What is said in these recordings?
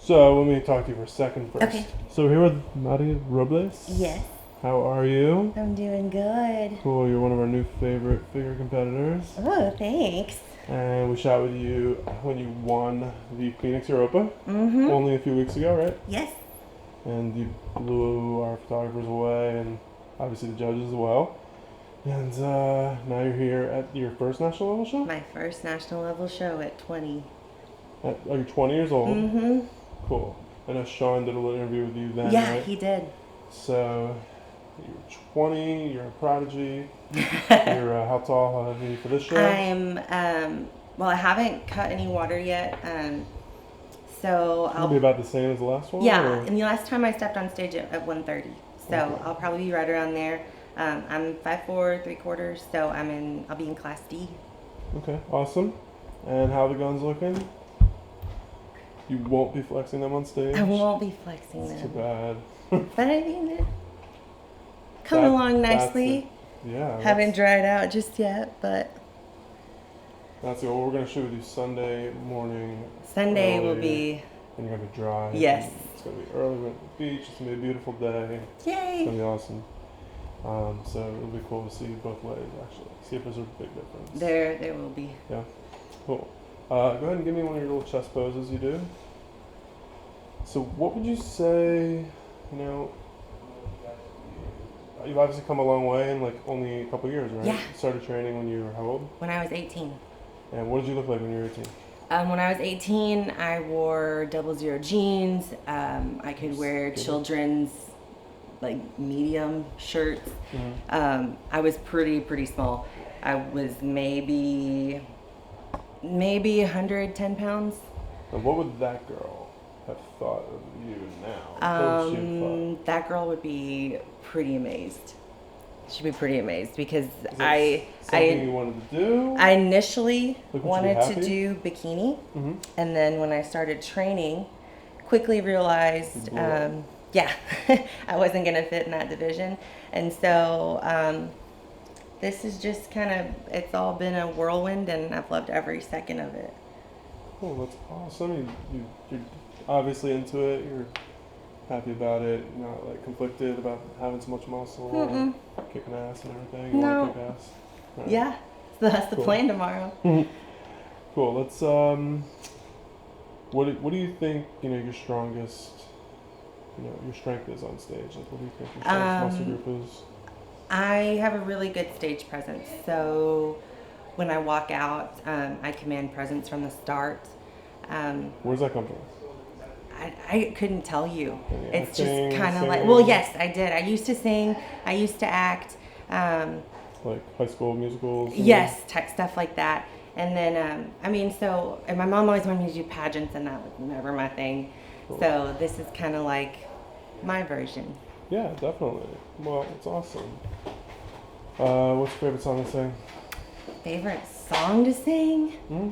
So let me talk to you for a second first. Okay. So we're here with Maria Robles. Yes. How are you? I'm doing good. Cool. You're one of our new favorite figure competitors. Oh, thanks. And we shot with you when you won the Phoenix Europa Mm-hmm. only a few weeks ago, right? Yes. And you blew our photographers away and obviously the judges as well. And now you're here at your first national level show? My first national level show at 20. Are you 20 years old? Mm-hmm. Cool. I know Sean did a little interview with you then, Yeah, right? he did. So, you're 20, you're a prodigy. You're how tall? How heavy for this show? Well, I haven't cut any water yet. So It'll be about the same as the last one? Yeah, Or? and the last time I stepped on stage at 1:30. So Okay. I'll probably be right around there. I'm 5'4", 3/4", so I'll be in class D. Okay, awesome. And how are the guns looking? You won't be flexing them on stage? I won't be flexing It's too them. bad. But I mean, they're coming along nicely. Yeah. Haven't dried out just yet, but That's it. Well, we're going to shoot with you Sunday morning. Sunday will early, be. And you're going to be dry. Yes. It's going to be early. We're at the beach. It's going to be a beautiful day. It's going to Yay! be awesome. So it'll be cool to see both ways, actually. See if there's a big difference. There will be. Yeah. Cool. Go ahead and give me one of your little chest poses you do. So what would you say, you know, you've obviously come a long way in like only a couple years, right? Yeah. You started training when you were how old? When I was 18. And what did you look like when you were 18? When I was 18, I wore 00 jeans. I could wear Skinny. children's like medium shirts. Mm-hmm. I was pretty small. I was maybe 110 pounds. And what would that girl have thought of you now? What would she have thought? That girl would be pretty amazed. She'd be pretty amazed because Is that something you wanted to do? I initially Like, would you be wanted to happy? do bikini, Mm-hmm. and then when I started training, quickly realized, You blew up. yeah, I wasn't gonna fit in that division, and so this is just it's all been a whirlwind, and I've loved every second of it. Cool, that's awesome. You're obviously into it. You're happy about it. You're not like conflicted about having so much muscle Mm-mm. or kicking ass and everything. You No. want to kick ass? All right. Yeah, so that's the Cool. plan tomorrow. Cool. Let's what do you think, you know, your strongest, you know, your strength is on stage? Like, what do you think your strongest muscle group is? I have a really good stage presence, so when I walk out, I command presence from the start. Where's that come from? I couldn't tell you. Any It's just acting, kind of like, singing? well, yes, I did. I used to sing. I used to act. Like high school musicals? Yes, stuff like that. And then, and my mom always wanted me to do pageants, and that was never my thing. Cool. So this is kind of like my version. Yeah, definitely. Well, it's awesome. What's your favorite song to sing? Favorite song to sing? Hmm?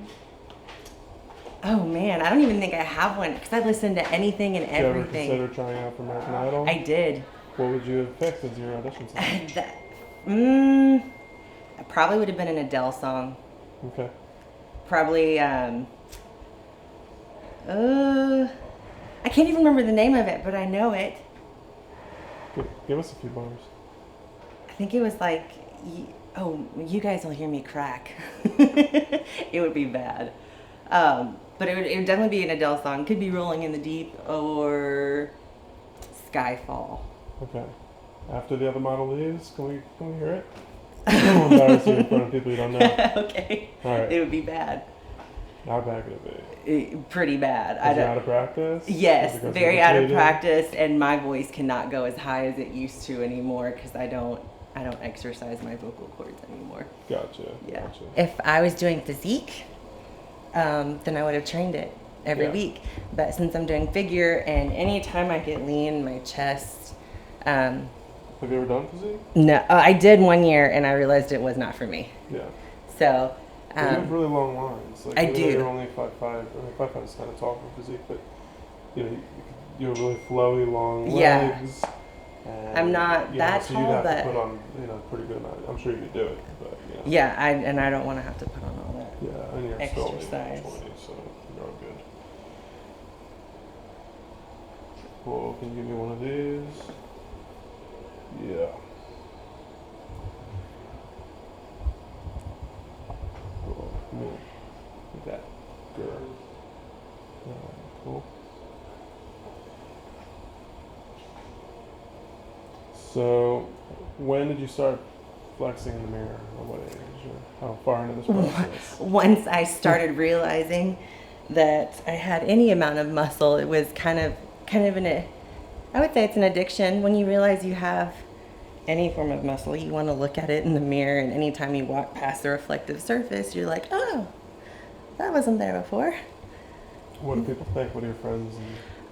Oh man, I don't even think I have one because I listen to anything and Did you ever everything. consider trying out for American Idol? I did. What would you have picked as your audition song? I probably would have been an Adele song. Okay. Probably, I can't even remember the name of it, but I know it. Give us a few bars. I think it was like, you guys will hear me crack. It would be bad. But it would definitely be an Adele song. Could be Rolling in the Deep or Skyfall. Okay. After the other model leaves, can we hear it? I don't embarrass you in front of people you don't know. Okay. All right. It would be bad. How bad could it be? Pretty bad. Is it out of practice? Yes, Because very you're out of depleted? practice, and my voice cannot go as high as it used to anymore because I don't exercise my vocal cords anymore. Gotcha. Yeah. Gotcha. If I was doing physique, then I would have trained it every Yeah. week. But since I'm doing figure, and anytime I get lean, my chest. Have you ever done physique? No, I did one year, and I realized it was not for me. Yeah. So. You have really long lines. Like, I even though do. You're only 5'5". I mean, 5'5" is kind of tall for physique, but you know, you have really flowy, long Yeah. legs. And, I'm not you know, that so tall, you'd have but- to put on, you know, pretty good amount. I'm sure you could do it, but you know. Yeah, I don't want to have to put on all that. Yeah, and you're still only Exercise. 20, so you're all good. Cool. Can you give me one of these? Yeah. Cool. Look at that. Good. Cool. So, when did you start flexing in the mirror? Or what age? Or how far into this process? Once I started realizing that I had any amount of muscle, it was kind of I would say it's an addiction. When you realize you have any form of muscle, you want to look at it in the mirror, and anytime you walk past the reflective surface, you're like, oh, that wasn't there before. What do people think? What are your friends?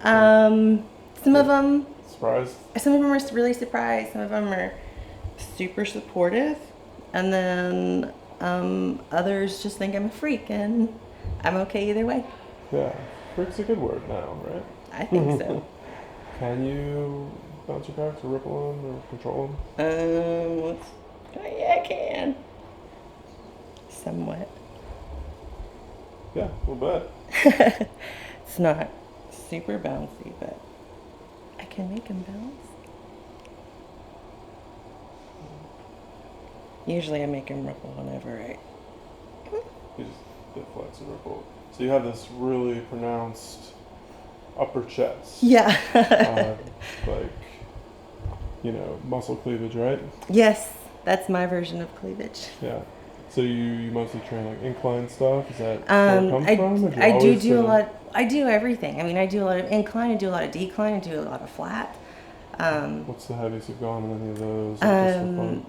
Some of them, Surprised? some of them are really surprised. Some of them are super supportive, and then others just think I'm a freak, and I'm okay either way. Yeah, freak's a good word now, right? I think so. Can you bounce your backs or ripple them or control them? Yeah, I can. Somewhat. Yeah, a little bit. It's not super bouncy, but I can make them bounce. Usually I make them ripple whenever I... You just get flex and ripple. So you have this really pronounced upper chest. Yeah. Like, muscle cleavage, right? Yes, that's my version of cleavage. Yeah. So you mostly train like incline stuff? Is that where it comes from? Or do you I always do a lot. I do everything. I mean, I do a lot of incline. I do a lot of decline. I do a lot of flat. What's the heaviest you've gone in any of those? Just for fun?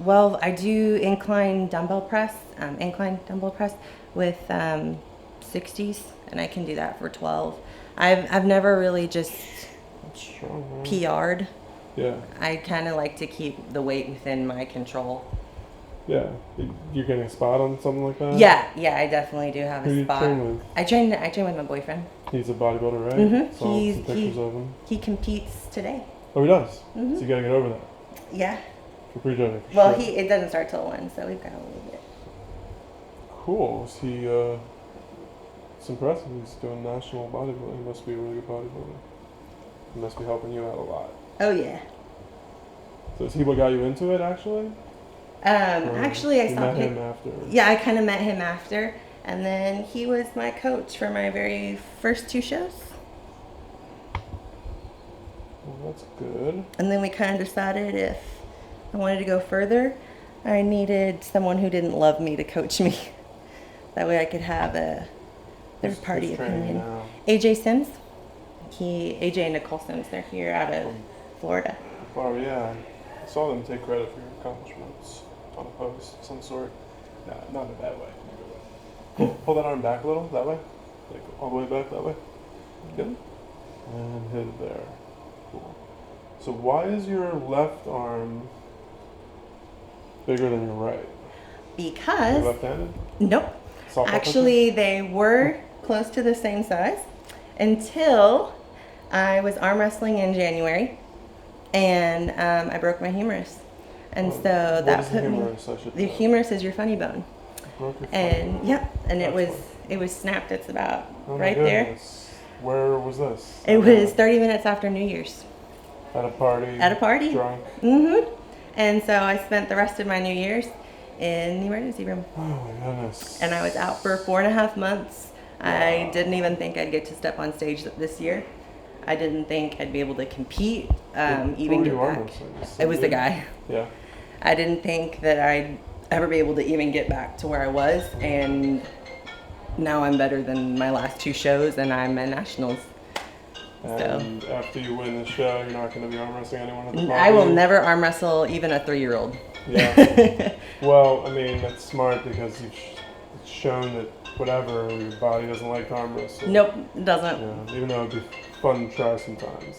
Well, I do incline dumbbell press with 60s, and I can do that for 12. I've never really just That's strong, man. PR'd. Yeah. I kind of like to keep the weight within my control. Yeah. You're getting a spot on something like that? Yeah, I definitely do have Who do a you spot. train with? I train with my boyfriend. He's a bodybuilder, right? Mm-hmm. Saw some pictures of him. He competes today. Oh, he does? Mm-hmm. So you gotta get over that. Yeah. For pre-joining. Well, sure. it doesn't start till 1, so we've got a little bit. Cool. Is he, it's impressive. He's doing national bodybuilding. He must be a really good bodybuilder. He must be helping you out a lot. Oh, yeah. So is he what got you into it, actually? Actually, I you saw met him. him after. Yeah, I kind of met him after, and then he was my coach for my very first 2 shows. Well, that's good. And then we kind of decided if I wanted to go further, I needed someone who didn't love me to coach me. That way I could have a third-party Who's training opinion. now? AJ Sims. AJ and Nicole Sims, they're here out of Florida. Oh, yeah. I saw them take credit for your accomplishments on a post of some sort. Nah, not in a bad way. In a good way. Pull that arm back a little, that way. Like all the way back that way. Good. And hit it there. Cool. So why is your left arm bigger than your right? Because... You're left-handed? Nope. Softball Actually, they were close to the same size until I was arm wrestling in January, and I broke my humerus, and so what that is put the me. humerus? I should The know. humerus is your funny bone, Broke your and foot. yep, and That's it was snapped. It's about Oh my right there. goodness. Where was this? It was 30 minutes after New Year's. At a party. At a party. Drunk. Mm-hmm. And so I spent the rest of my New Year's in the emergency room. Oh my goodness. And I was out for 4.5 months. I didn't even think I'd get to step on stage this year. I didn't think I'd be able to compete, even who get you arm back. wrestling? It was the guy. Yeah. I didn't think that I'd ever be able to even get back to where I was, and now I'm better than my last 2 shows, and I'm at nationals. And after you win the show, you're not going to be arm wrestling anyone at the party? I will never arm wrestle even a 3-year-old. Yeah. Well, I mean, that's smart because it's shown that whatever, your body doesn't like to arm wrestle. Nope, it doesn't. Yeah, even though it'd be fun to try sometimes.